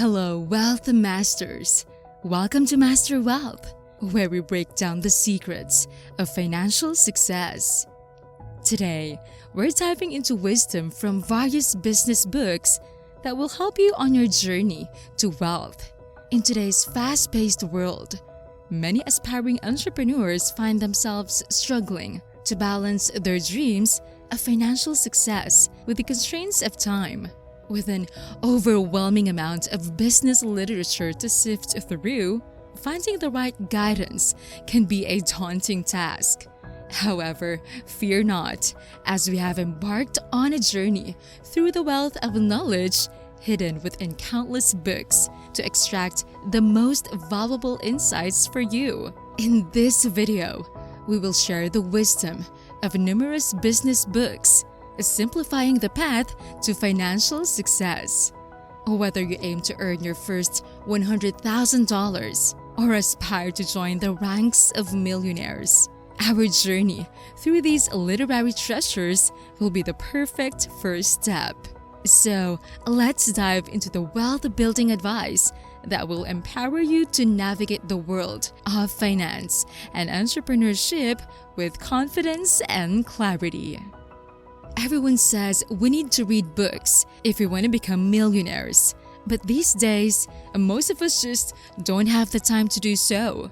Hello, Wealth Masters! Welcome to Master Wealth, where we break down the secrets of financial success. Today, we're diving into wisdom from various business books that will help you on your journey to wealth. In today's fast-paced world, many aspiring entrepreneurs find themselves struggling to balance their dreams of financial success with the constraints of time. With an overwhelming amount of business literature to sift through, finding the right guidance can be a daunting task. However, fear not, as we have embarked on a journey through the wealth of knowledge hidden within countless books to extract the most valuable insights for you. In this video, we will share the wisdom of numerous business books, simplifying the path to financial success. Whether you aim to earn your first $100,000 or aspire to join the ranks of millionaires, our journey through these literary treasures will be the perfect first step. So, let's dive into the wealth-building advice that will empower you to navigate the world of finance and entrepreneurship with confidence and clarity. Everyone says we need to read books if we want to become millionaires. But these days, most of us just don't have the time to do so.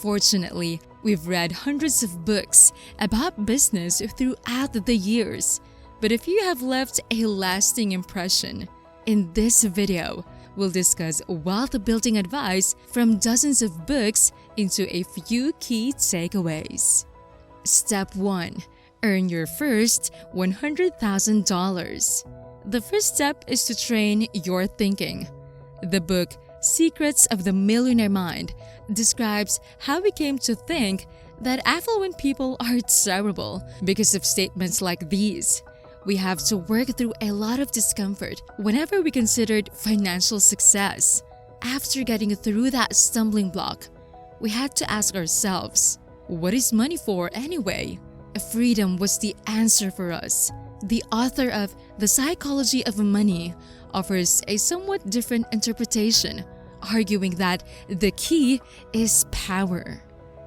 Fortunately, we've read hundreds of books about business throughout the years. But if you have left a lasting impression, in this video, we'll discuss wealth-building advice from dozens of books into a few key takeaways. Step 1. Earn your first $100,000. The first step is to train your thinking. The book Secrets of the Millionaire Mind describes how we came to think that affluent people are terrible because of statements like these. We have to work through a lot of discomfort whenever we considered financial success. After getting through that stumbling block, we had to ask ourselves, what is money for anyway? Freedom was the answer for us. The author of The Psychology of Money offers a somewhat different interpretation, arguing that the key is power.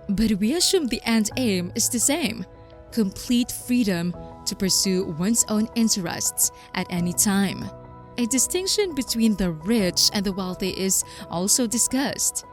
But we assume the end aim is the same: complete freedom to pursue one's own interests at any time. A distinction between the rich and the wealthy is also discussed.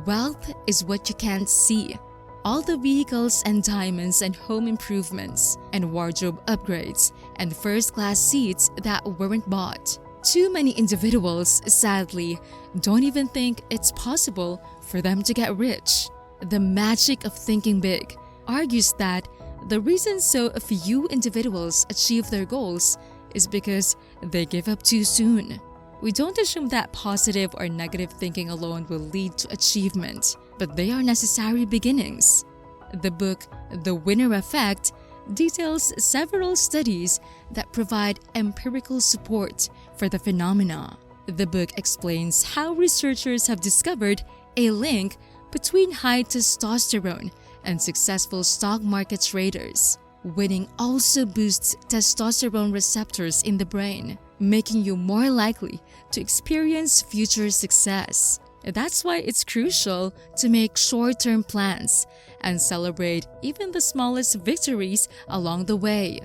Wealth is what you can't see. All the vehicles and diamonds and home improvements and wardrobe upgrades and first-class seats that weren't bought. Too many individuals, sadly, don't even think it's possible for them to get rich. The magic of thinking big argues that the reason so few individuals achieve their goals is because they give up too soon. We don't assume that positive or negative thinking alone will lead to achievement, but they are necessary beginnings. The book The Winner Effect details several studies that provide empirical support for the phenomena. The book explains how researchers have discovered a link between high testosterone and successful stock market traders. Winning also boosts testosterone receptors in the brain, making you more likely to experience future success. That's why it's crucial to make short-term plans and celebrate even the smallest victories along the way.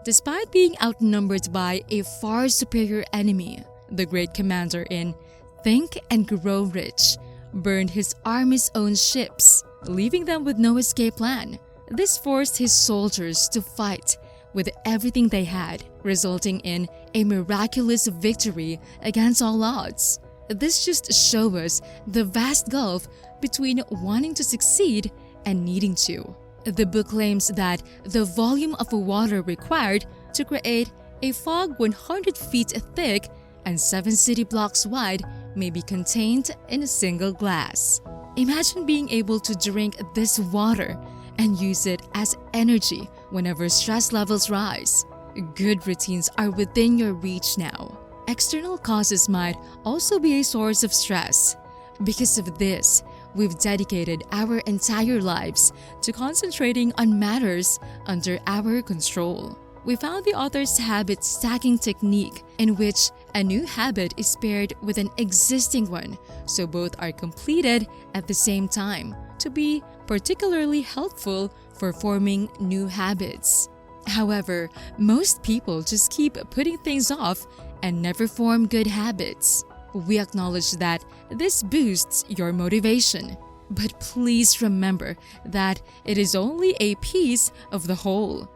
Despite being outnumbered by a far superior enemy, the great commander in Think and Grow Rich burned his army's own ships, leaving them with no escape plan. This forced his soldiers to fight with everything they had, resulting in a miraculous victory against all odds. This just shows us the vast gulf between wanting to succeed and needing to. The book claims that the volume of water required to create a fog 100 feet thick and 7 city blocks wide may be contained in a single glass. Imagine being able to drink this water and use it as energy whenever stress levels rise. Good routines are within your reach now. External causes might also be a source of stress. Because of this, we've dedicated our entire lives to concentrating on matters under our control. We found the author's habit stacking technique, in which A new habit is paired with an existing one, so both are completed at the same time to be particularly helpful for forming new habits. However, most people just keep putting things off and never form good habits. We acknowledge that this boosts your motivation, but please remember that it is only a piece of the whole.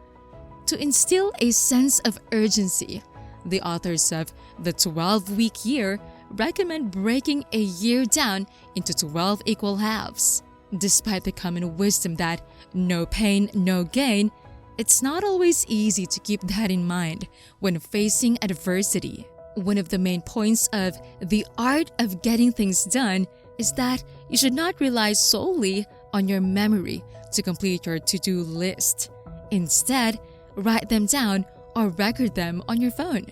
To instill a sense of urgency, the authors of The 12-Week Year recommend breaking a year down into 12 equal halves. Despite the common wisdom that no pain, no gain, it's not always easy to keep that in mind when facing adversity. One of the main points of The Art of Getting Things Done is that you should not rely solely on your memory to complete your to-do list. Instead, write them down or record them on your phone.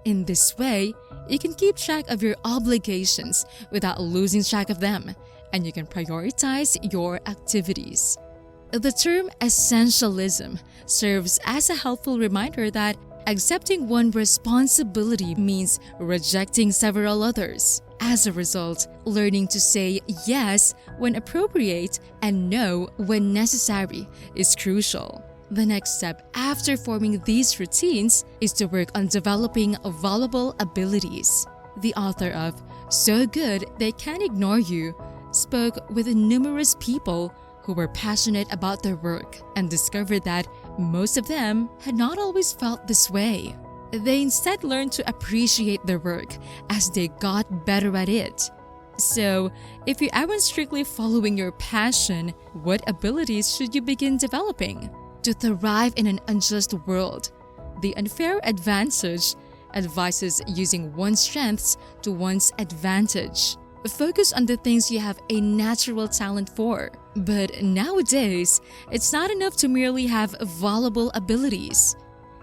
In this way, you can keep track of your obligations without losing track of them, and you can prioritize your activities. The term essentialism serves as a helpful reminder that accepting one responsibility means rejecting several others. As a result, learning to say yes when appropriate and no when necessary is crucial. The next step after forming these routines is to work on developing valuable abilities. The author of So Good They Can't Ignore You spoke with numerous people who were passionate about their work and discovered that most of them had not always felt this way. They instead learned to appreciate their work as they got better at it. So, if you aren't strictly following your passion, what abilities should you begin developing? To thrive in an unjust world, The Unfair Advantage advises using one's strengths to one's advantage. Focus on the things you have a natural talent for. But nowadays, it's not enough to merely have valuable abilities.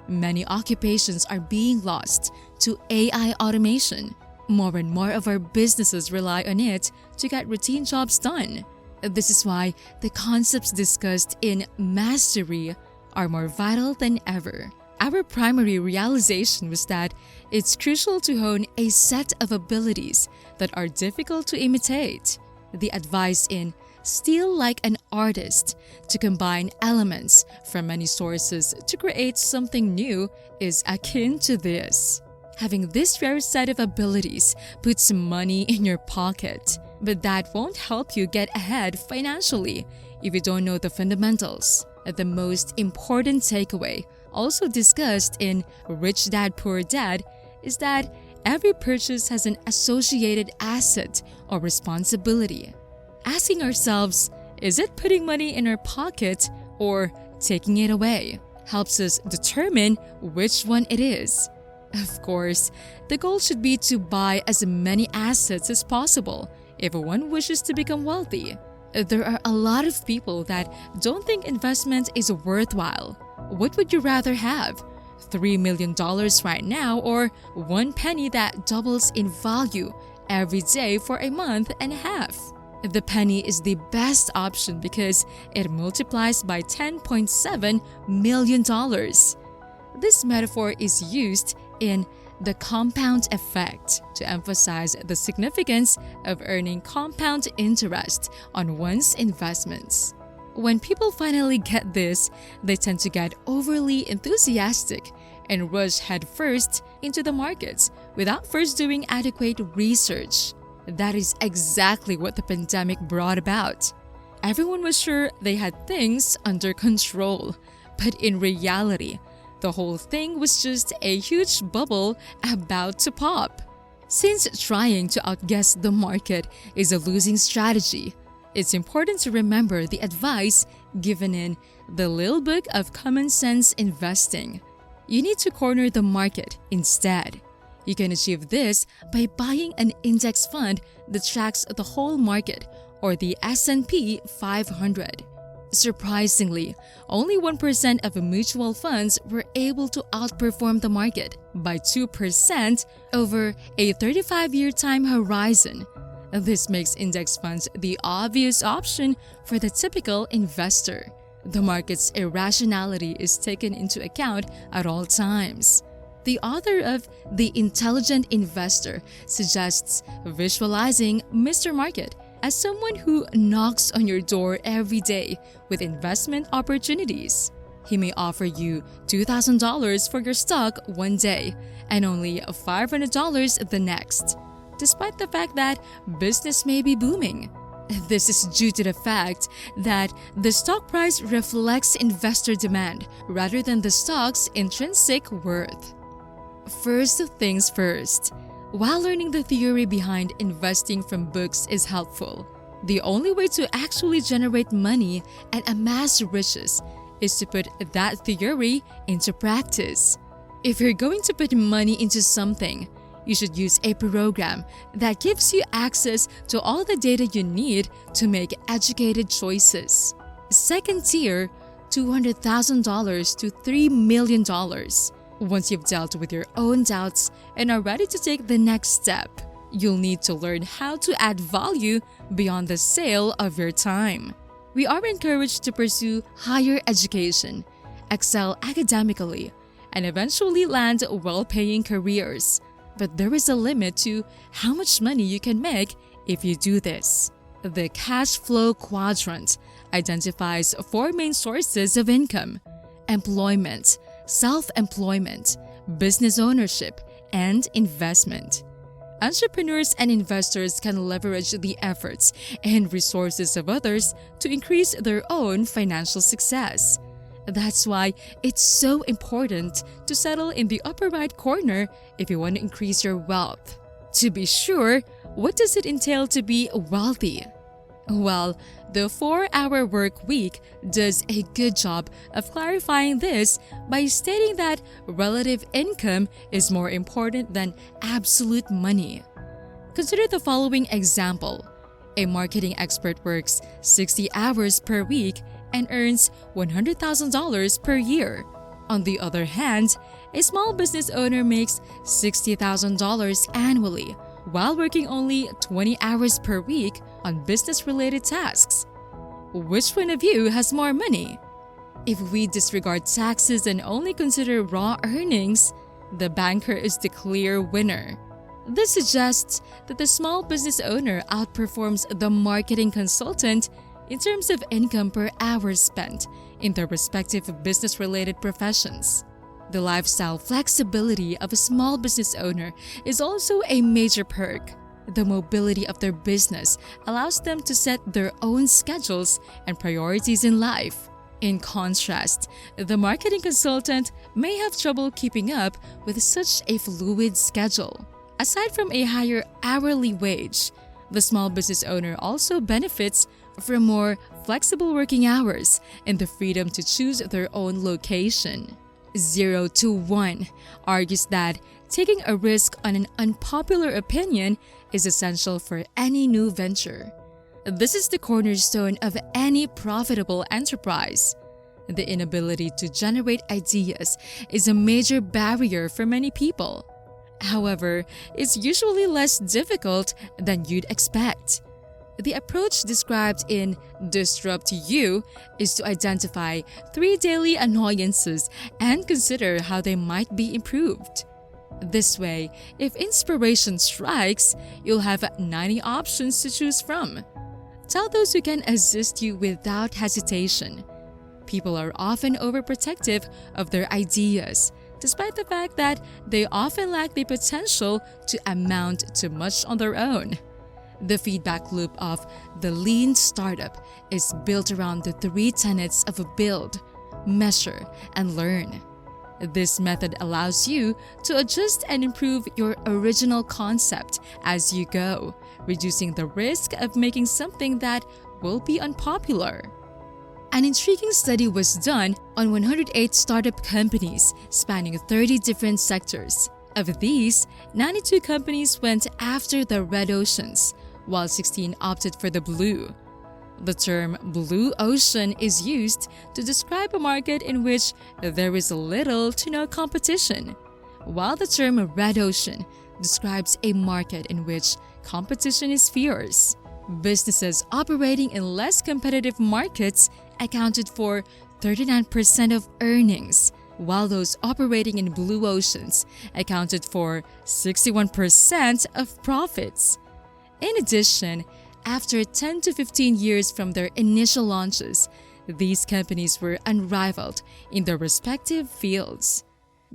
Many occupations are being lost to AI automation. More and more of our businesses rely on it to get routine jobs done. This is why the concepts discussed in Mastery are more vital than ever. Our primary realization was that it's crucial to hone a set of abilities that are difficult to imitate. The advice in Steal Like an Artist to combine elements from many sources to create something new is akin to this. Having this rare set of abilities puts money in your pocket, but that won't help you get ahead financially if you don't know the fundamentals. The most important takeaway, also discussed in Rich Dad Poor Dad, is that every purchase has an associated asset or responsibility. Asking ourselves, is it putting money in our pocket or taking it away, helps us determine which one it is. Of course, the goal should be to buy as many assets as possible if one wishes to become wealthy. There are a lot of people that don't think investment is worthwhile. What would you rather have? $3 million right now or one penny that doubles in value every day for a month and a half? The penny is the best option because it multiplies by $10.7 million. This metaphor is used in The Compound Effect to emphasize the significance of earning compound interest on one's investments. When people finally get this, they tend to get overly enthusiastic and rush headfirst into the markets without first doing adequate research. That is exactly what the pandemic brought about. Everyone was sure they had things under control, but in reality, the whole thing was just a huge bubble about to pop. Since trying to outguess the market is a losing strategy, it's important to remember the advice given in The Little Book of Common Sense Investing. You need to corner the market instead. You can achieve this by buying an index fund that tracks the whole market or the S&P 500. Surprisingly, only 1% of mutual funds were able to outperform the market by 2% over a 35-year time horizon. This makes index funds the obvious option for the typical investor. The market's irrationality is taken into account at all times. The author of The Intelligent Investor suggests visualizing Mr. Market as someone who knocks on your door every day with investment opportunities. He may offer you $2,000 for your stock one day and only $500 the next, despite the fact that business may be booming. This is due to the fact that the stock price reflects investor demand rather than the stock's intrinsic worth. First things first, while learning the theory behind investing from books is helpful, the only way to actually generate money and amass riches is to put that theory into practice. If you're going to put money into something, you should use a program that gives you access to all the data you need to make educated choices. Second tier, $200,000 to $3 million. Once you've dealt with your own doubts and are ready to take the next step, you'll need to learn how to add value beyond the sale of your time. We are encouraged to pursue higher education, excel academically, and eventually land well-paying careers. But there is a limit to how much money you can make if you do this. The cash flow quadrant identifies four main sources of income: employment, self-employment, business ownership, and investment. Entrepreneurs and investors can leverage the efforts and resources of others to increase their own financial success. That's why it's so important to settle in the upper right corner if you want to increase your wealth. To be sure, what does it entail to be wealthy? Well, the 4-hour work week does a good job of clarifying this by stating that relative income is more important than absolute money. Consider the following example. A marketing expert works 60 hours per week and earns $100,000 per year. On the other hand, a small business owner makes $60,000 annually while working only 20 hours per week on business-related tasks. Which one of you has more money? If we disregard taxes and only consider raw earnings, the banker is the clear winner. This suggests that the small business owner outperforms the marketing consultant in terms of income per hour spent in their respective business-related professions. The lifestyle flexibility of a small business owner is also a major perk. The mobility of their business allows them to set their own schedules and priorities in life. In contrast, the marketing consultant may have trouble keeping up with such a fluid schedule. Aside from a higher hourly wage, the small business owner also benefits from more flexible working hours and the freedom to choose their own location. 0 to 1 argues that taking a risk on an unpopular opinion is essential for any new venture. This is the cornerstone of any profitable enterprise. The inability to generate ideas is a major barrier for many people. However, it's usually less difficult than you'd expect. The approach described in Disrupt You is to identify 3 daily annoyances and consider how they might be improved. This way, if inspiration strikes, you'll have 90 options to choose from. Tell those who can assist you without hesitation. People are often overprotective of their ideas, despite the fact that they often lack the potential to amount to much on their own. The feedback loop of the lean startup is built around the 3 tenets of build, measure, and learn. This method allows you to adjust and improve your original concept as you go, reducing the risk of making something that will be unpopular. An intriguing study was done on 108 startup companies spanning 30 different sectors. Of these, 92 companies went after the red oceans, while 16 opted for the blue. The term blue ocean is used to describe a market in which there is little to no competition, while the term red ocean describes a market in which competition is fierce. Businesses operating in less competitive markets accounted for 39% of earnings, while those operating in blue oceans accounted for 61% of profits. In addition, after 10 to 15 years from their initial launches, these companies were unrivaled in their respective fields.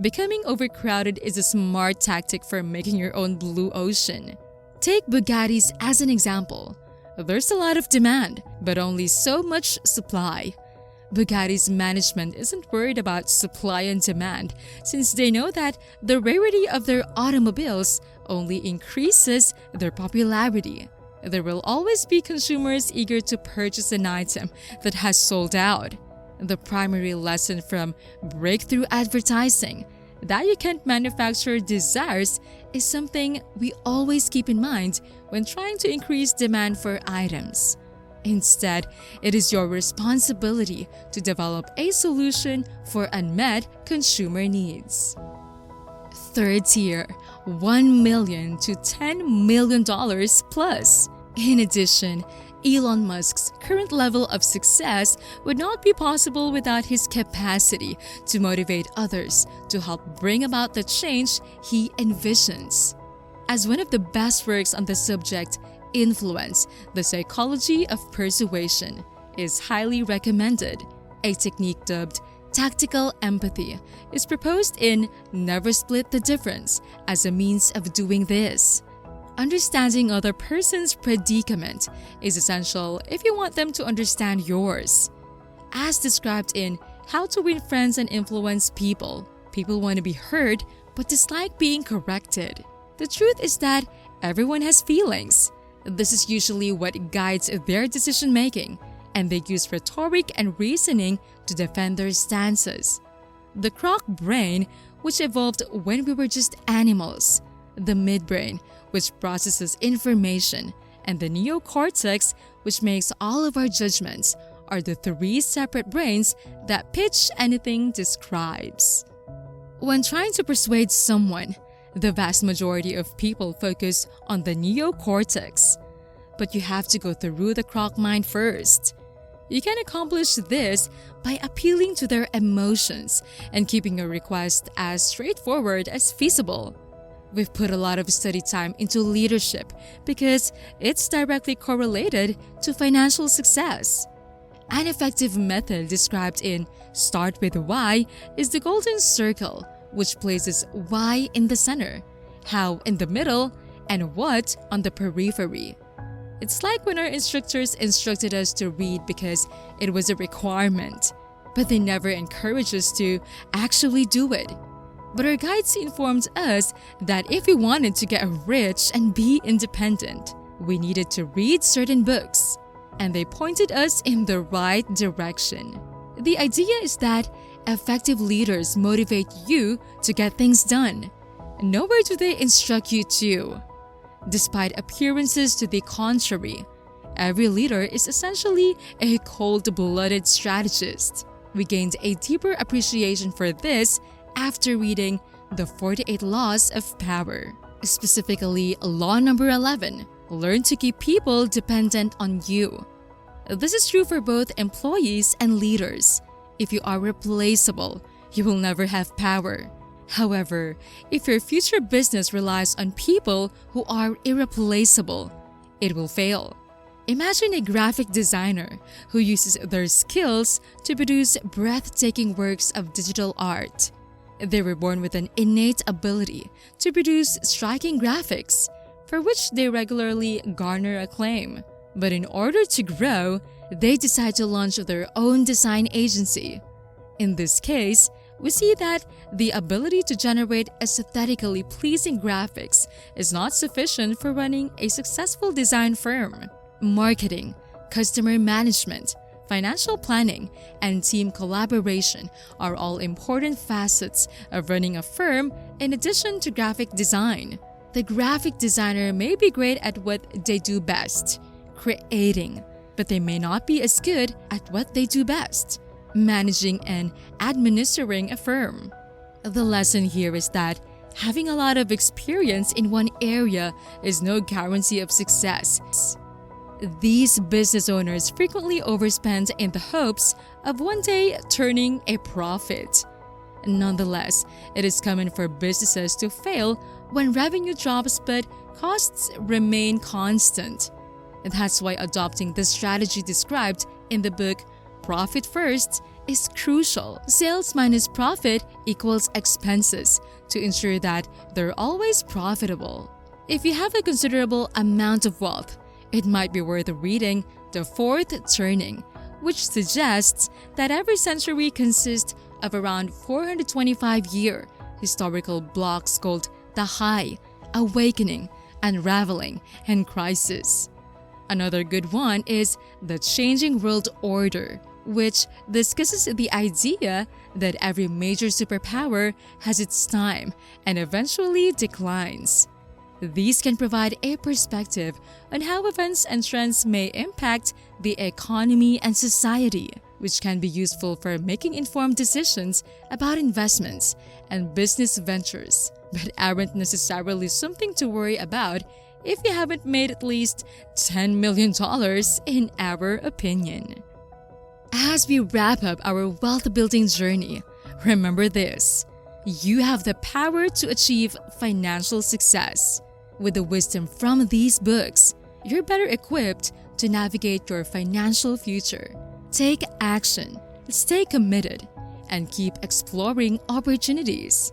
Becoming overcrowded is a smart tactic for making your own blue ocean. Take Bugattis as an example. There's a lot of demand, but only so much supply. Bugatti's management isn't worried about supply and demand since they know that the rarity of their automobiles only increases their popularity. There will always be consumers eager to purchase an item that has sold out. The primary lesson from breakthrough advertising that you can't manufacture desires is something we always keep in mind when trying to increase demand for items. Instead, it is your responsibility to develop a solution for unmet consumer needs. Third tier, $1 million to $10 million plus. In addition, Elon Musk's current level of success would not be possible without his capacity to motivate others to help bring about the change he envisions. As one of the best works on the subject, Influence, the Psychology of Persuasion, is highly recommended. A technique dubbed tactical empathy is proposed in Never Split the Difference as a means of doing this. Understanding other person's predicament is essential if you want them to understand yours. As described in How to Win Friends and Influence People, people want to be heard but dislike being corrected. The truth is that everyone has feelings. This is usually what guides their decision-making, and they use rhetoric and reasoning to defend their stances. The croc brain, which evolved when we were just animals, the midbrain, which processes information, and the neocortex, which makes all of our judgments, are the three separate brains that Pitch Anything describes. When trying to persuade someone, the vast majority of people focus on the neocortex, but you have to go through the croc mind first. You can accomplish this by appealing to their emotions and keeping your request as straightforward as feasible. We've put a lot of study time into leadership because it's directly correlated to financial success. An effective method described in Start with Why is the golden circle, which places why in the center, how in the middle, and what on the periphery. It's like when our instructors instructed us to read because it was a requirement, but they never encouraged us to actually do it. But our guides informed us that if we wanted to get rich and be independent, we needed to read certain books, and they pointed us in the right direction. The idea is that effective leaders motivate you to get things done. Nowhere do they instruct you to. Despite appearances to the contrary, every leader is essentially a cold-blooded strategist. We gained a deeper appreciation for this after reading The 48 Laws of Power, specifically Law number 11, Learn to keep people dependent on you. This is true for both employees and leaders. If you are replaceable, you will never have power. However, if your future business relies on people who are irreplaceable, it will fail. Imagine a graphic designer who uses their skills to produce breathtaking works of digital art. They were born with an innate ability to produce striking graphics, for which they regularly garner acclaim. But in order to grow, they decide to launch their own design agency. In this case, we see that the ability to generate aesthetically pleasing graphics is not sufficient for running a successful design firm. Marketing, customer management, financial planning, and team collaboration are all important facets of running a firm in addition to graphic design. The graphic designer may be great at what they do best, creating, but they may not be as good at what they do best, managing and administering a firm. The lesson here is that having a lot of experience in one area is no guarantee of success. These business owners frequently overspend in the hopes of one day turning a profit. Nonetheless, it is common for businesses to fail when revenue drops but costs remain constant. That's why adopting the strategy described in the book Profit First is crucial. Sales minus profit equals expenses to ensure that they're always profitable. If you have a considerable amount of wealth, it might be worth reading The Fourth Turning, which suggests that every century consists of around 425-year historical blocks called the High, Awakening, Unraveling, and Crisis. Another good one is The Changing World Order, which discusses the idea that every major superpower has its time and eventually declines. These can provide a perspective on how events and trends may impact the economy and society, which can be useful for making informed decisions about investments and business ventures, but aren't necessarily something to worry about if you haven't made at least $10 million in our opinion. As we wrap up our wealth-building journey, remember this: you have the power to achieve financial success. With the wisdom from these books, you're better equipped to navigate your financial future. Take action, stay committed, and keep exploring opportunities.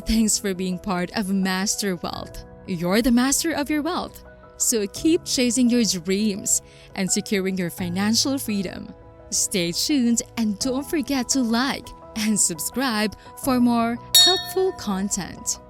Thanks for being part of Master Wealth. You're the master of your wealth, so keep chasing your dreams and securing your financial freedom. Stay tuned and don't forget to like and subscribe for more helpful content.